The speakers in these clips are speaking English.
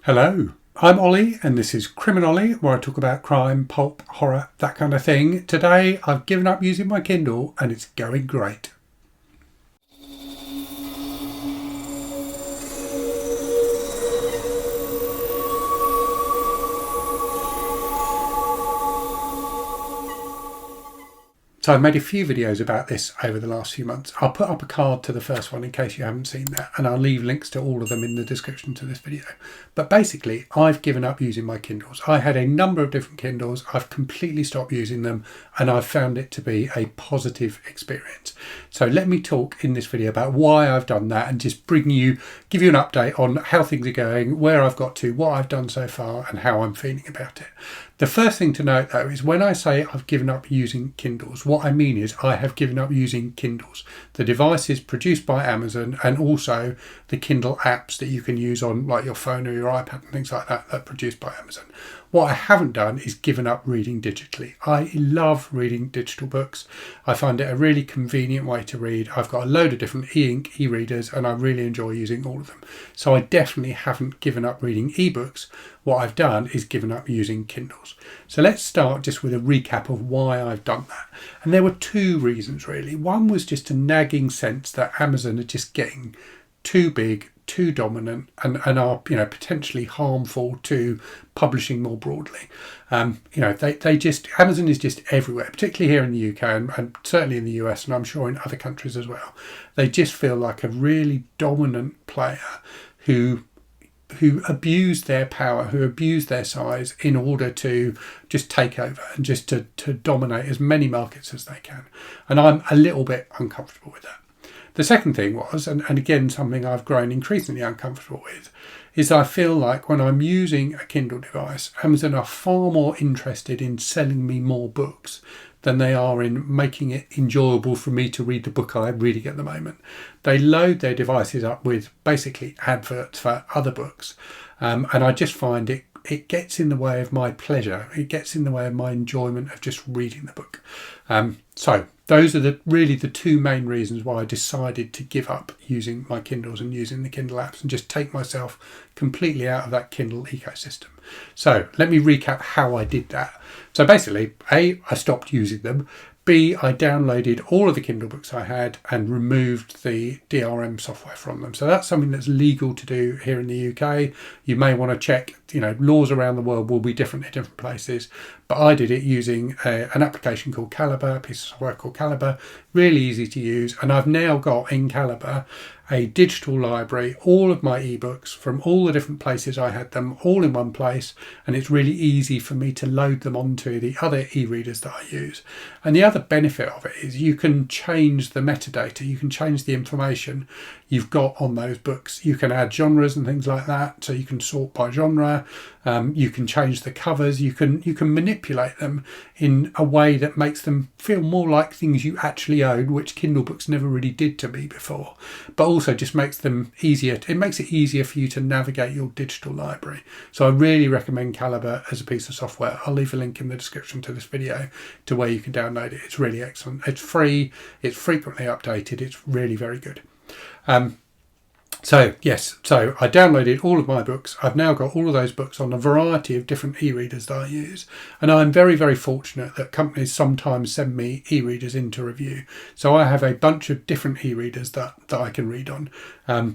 Hello, I'm Ollie and this is Criminolly, where I talk about crime, pulp, horror, that kind of thing. Today I've given up using my Kindle and it's going great. So I've made a few videos about this over the last few months. I'll put up a card to the first one in case you haven't seen that, and I'll leave links to all of them in the description to this video. But basically, I've given up using my Kindles. I had a number of different Kindles. I've completely stopped using them, and I've found it to be a positive experience. So let me talk in this video about why I've done that and just give you an update on how things are going, where I've got to, what I've done so far, and how I'm feeling about it. The first thing to note though is when I say I've given up using Kindles, what I mean is I have given up using Kindles, the devices produced by Amazon, and also the Kindle apps that you can use on like your phone or your iPad and things like that that are produced by Amazon. What I haven't done is given up reading digitally. I love reading digital books. I find it a really convenient way to read. I've got a load of different e-ink e-readers and I really enjoy using all of them. So I definitely haven't given up reading ebooks. What I've done is given up using Kindles. So let's start just with a recap of why I've done that. And there were two reasons really. One was just a nagging sense that Amazon are just getting too big, too dominant, and are potentially harmful to publishing more broadly. Amazon is just everywhere, particularly here in the UK and certainly in the US, and I'm sure in other countries as well. They just feel like a really dominant player who abuse their power, who abuse their size in order to just take over and just to dominate as many markets as they can. And I'm a little bit uncomfortable with that. The second thing was, and again something I've grown increasingly uncomfortable with, is I feel like when I'm using a Kindle device, Amazon are far more interested in selling me more books than they are in making it enjoyable for me to read the book I'm reading at the moment. They load their devices up with basically adverts for other books, and I just find it gets in the way of my pleasure. It gets in the way of my enjoyment of just reading the book. So those are really the two main reasons why I decided to give up using my Kindles and using the Kindle apps and just take myself completely out of that Kindle ecosystem. So let me recap how I did that. So basically, A, I stopped using them. B, I downloaded all of the Kindle books I had and removed the DRM software from them. So that's something that's legal to do here in the UK. You may want to check, laws around the world will be different in different places. But I did it using an application called Calibre, a piece of software called Calibre, really easy to use. And I've now got in Calibre a digital library, all of my ebooks from all the different places I had them all in one place. And it's really easy for me to load them onto the other e-readers that I use. And the other benefit of it is you can change the metadata, you can change the information you've got on those books. You can add genres and things like that, so you can sort by genre. You can change the covers. You can manipulate them in a way that makes them feel more like things you actually own, which Kindle books never really did to me before. But also just makes them easier. It makes it easier for you to navigate your digital library. So I really recommend Calibre as a piece of software. I'll leave a link in the description to this video to where you can download it. It's really excellent. It's free. It's frequently updated. It's really very good. So I downloaded all of my books. I've now got all of those books on a variety of different e-readers that I use. And I'm very, very fortunate that companies sometimes send me e-readers in to review. So I have a bunch of different e-readers that I can read on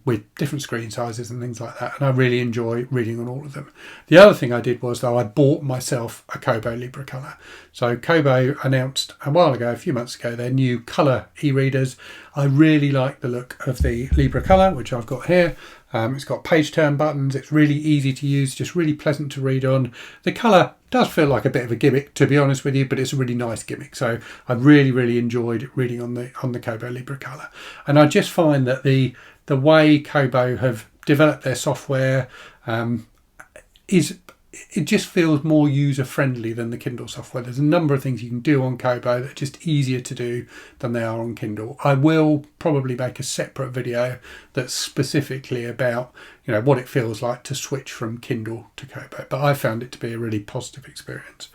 with different screen sizes and things like that. And I really enjoy reading on all of them. The other thing I did was, though, I bought myself a Kobo Libra Colour. So Kobo announced a while ago, a few months ago, their new colour e-readers. I really like the look of the Libra Colour, which I've got here. It's got page turn buttons. It's really easy to use, just really pleasant to read on. The colour does feel like a bit of a gimmick, to be honest with you, but it's a really nice gimmick. So I really, really enjoyed reading on the Kobo Libra Colour. And I just find that the way Kobo have developed their software it just feels more user-friendly than the Kindle software. There's a number of things you can do on Kobo that are just easier to do than they are on Kindle. I will probably make a separate video that's specifically about what it feels like to switch from Kindle to Kobo, but I found it to be a really positive experience.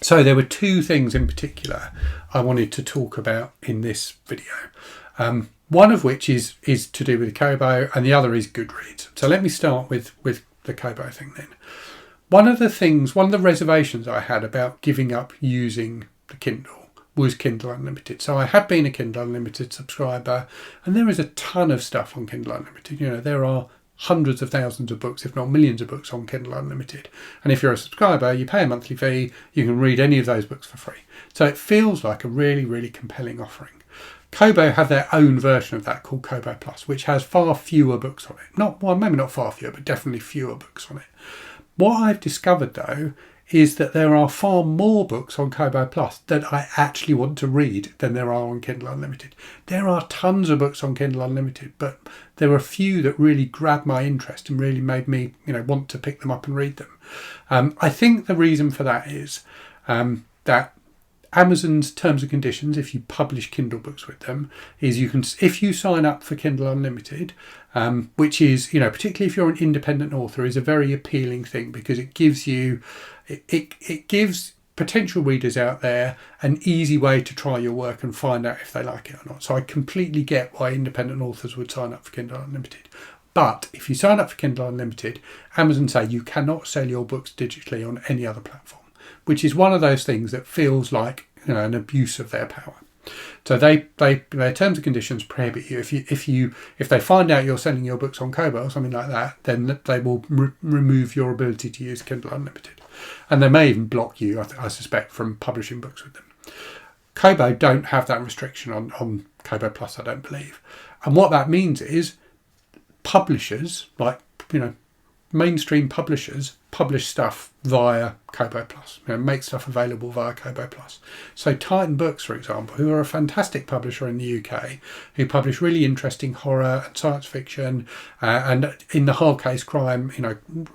So there were two things in particular I wanted to talk about in this video. One of which is to do with Kobo, and the other is Goodreads. So let me start with the Kobo thing then. One of the reservations I had about giving up using the Kindle was Kindle Unlimited. So I had been a Kindle Unlimited subscriber, and there is a ton of stuff on Kindle Unlimited. There are hundreds of thousands of books, if not millions of books on Kindle Unlimited. And if you're a subscriber, you pay a monthly fee, you can read any of those books for free. So it feels like a really, really compelling offering. Kobo have their own version of that called Kobo Plus, which has far fewer books on it. Maybe not far fewer, but definitely fewer books on it. What I've discovered, though, is that there are far more books on Kobo Plus that I actually want to read than there are on Kindle Unlimited. There are tons of books on Kindle Unlimited, but there are a few that really grabbed my interest and really made me, want to pick them up and read them. I think the reason for that is that Amazon's terms and conditions, if you publish Kindle books with them, is if you sign up for Kindle Unlimited, which is, particularly if you're an independent author, is a very appealing thing because it gives you, it gives potential readers out there an easy way to try your work and find out if they like it or not. So I completely get why independent authors would sign up for Kindle Unlimited. But if you sign up for Kindle Unlimited, Amazon say you cannot sell your books digitally on any other platform, which is one of those things that feels like an abuse of their power. So their terms and conditions prohibit you. If they find out you're selling your books on Kobo or something like that, then they will remove your ability to use Kindle Unlimited, and they may even block you, I suspect, from publishing books with them. Kobo don't have that restriction on Kobo Plus, I don't believe, and what that means is publishers like mainstream publishers publish stuff via Kobo Plus, make stuff available via Kobo Plus. So Titan Books, for example, who are a fantastic publisher in the UK, who publish really interesting horror and science fiction, and in the hard case crime,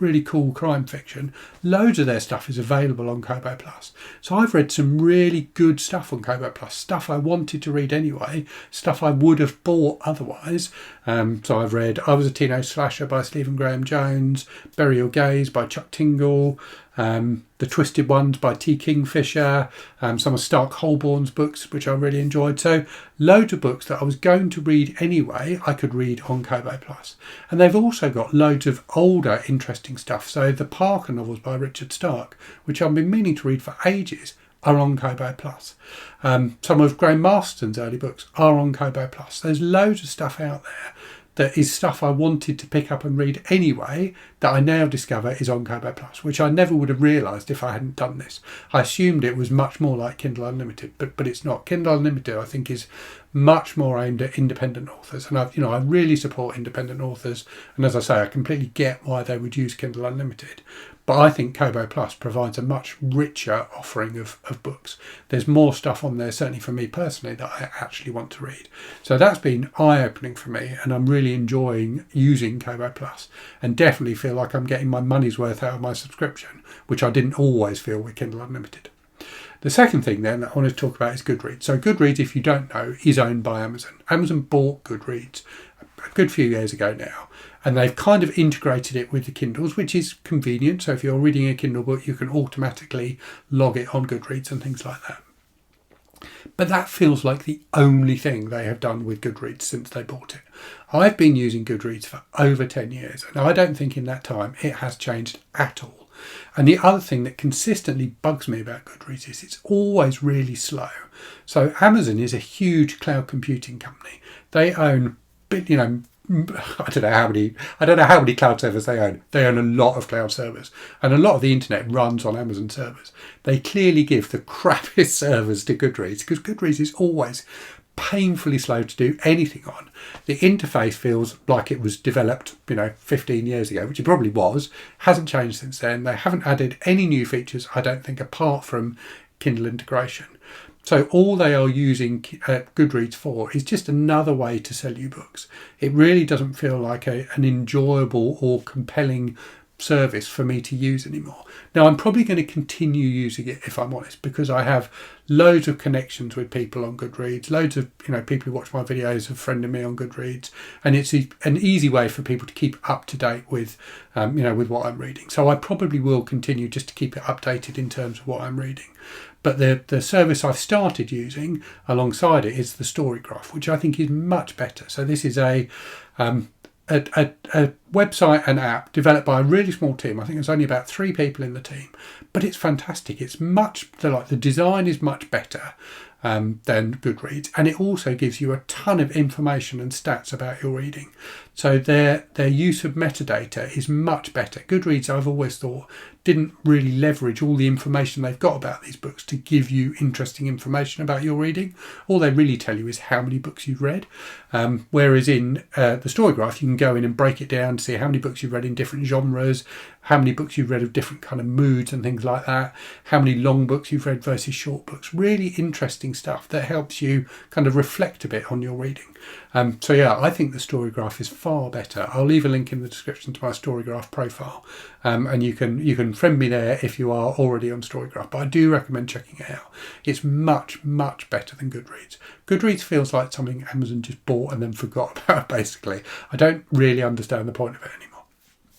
really cool crime fiction, loads of their stuff is available on Kobo Plus. So I've read some really good stuff on Kobo Plus, stuff I wanted to read anyway, stuff I would have bought otherwise. So I've read I Was a Teenage Slasher by Stephen Graham Jones, Bury Your Gaze by Chuck Tingle, The Twisted Ones by T. Kingfisher, some of Stark Holborn's books, which I really enjoyed. So loads of books that I was going to read anyway, I could read on Kobo Plus. And they've also got loads of older, interesting stuff. So the Parker novels by Richard Stark, which I've been meaning to read for ages, are on Kobo Plus. Some of Graham Marston's early books are on Kobo Plus. There's loads of stuff out there that is stuff I wanted to pick up and read anyway that I now discover is on Kobo Plus, which I never would have realised if I hadn't done this. I assumed it was much more like Kindle Unlimited, but it's not. Kindle Unlimited, I think, is much more aimed at independent authors, and I really support independent authors, and as I say, I completely get why they would use Kindle Unlimited. But I think Kobo Plus provides a much richer offering of books. There's more stuff on there, certainly for me personally, that I actually want to read. So that's been eye-opening for me, and I'm really enjoying using Kobo Plus, and definitely feel like I'm getting my money's worth out of my subscription, which I didn't always feel with Kindle Unlimited. The second thing then that I want to talk about is Goodreads. So Goodreads, if you don't know, is owned by Amazon. Amazon bought Goodreads a good few years ago now, and they've kind of integrated it with the Kindles, which is convenient. So if you're reading a Kindle book, you can automatically log it on Goodreads and things like that. But that feels like the only thing they have done with Goodreads since they bought it. I've been using Goodreads for over 10 years, and I don't think in that time it has changed at all. And the other thing that consistently bugs me about Goodreads is it's always really slow. So Amazon is a huge cloud computing company. They own, I don't know how many cloud servers they own. They own a lot of cloud servers, and a lot of the internet runs on Amazon servers. They clearly give the crappiest servers to Goodreads because Goodreads is always painfully slow to do anything on. The interface feels like it was developed, 15 years ago, which it probably was. Hasn't changed since then. They haven't added any new features, I don't think, apart from Kindle integration. So all they are using Goodreads for is just another way to sell you books. It really doesn't feel like an enjoyable or compelling service for me to use anymore. Now, I'm probably going to continue using it, if I'm honest, because I have loads of connections with people on Goodreads, loads of people who watch my videos have friended me on Goodreads, and it's an easy way for people to keep up to date with with what I'm reading. So I probably will continue just to keep it updated in terms of what I'm reading. But the service I've started using alongside it is the Storygraph, which I think is much better. So this is a website and app developed by a really small team. I think there's only about 3 people in the team, but it's fantastic. It's the design is much better than Goodreads, and it also gives you a ton of information and stats about your reading. So their use of metadata is much better. Goodreads, I've always thought, didn't really leverage all the information they've got about these books to give you interesting information about your reading. All they really tell you is how many books you've read. Whereas in the Storygraph, you can go in and break it down to see how many books you've read in different genres, how many books you've read of different kind of moods and things like that, how many long books you've read versus short books. Really interesting stuff that helps you kind of reflect a bit on your reading. So yeah, I think the Storygraph is far better. I'll leave a link in the description to my Storygraph profile, and you can friend me there if you are already on Storygraph. But I do recommend checking it out. It's much, much better than Goodreads. Goodreads feels like something Amazon just bought and then forgot about, basically. I don't really understand the point of it anymore.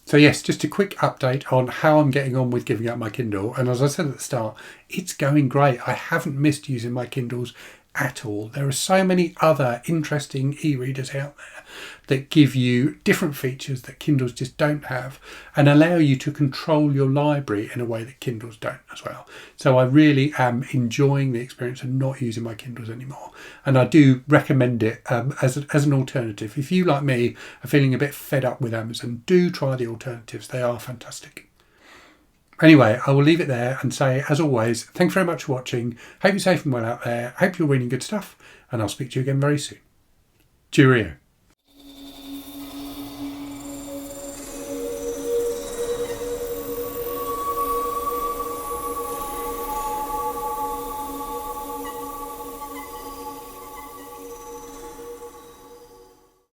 So yes, just a quick update on how I'm getting on with giving up my Kindle. And as I said at the start, it's going great. I haven't missed using my Kindles at all. There are so many other interesting e-readers out there that give you different features that Kindles just don't have and allow you to control your library in a way that Kindles don't as well. So I really am enjoying the experience of not using my Kindles anymore, and I do recommend it as an alternative. If you, like me, are feeling a bit fed up with Amazon, do try the alternatives. They are fantastic. Anyway, I will leave it there and say, as always, thanks very much for watching. Hope you're safe and well out there. Hope you're reading good stuff, and I'll speak to you again very soon. Cheerio.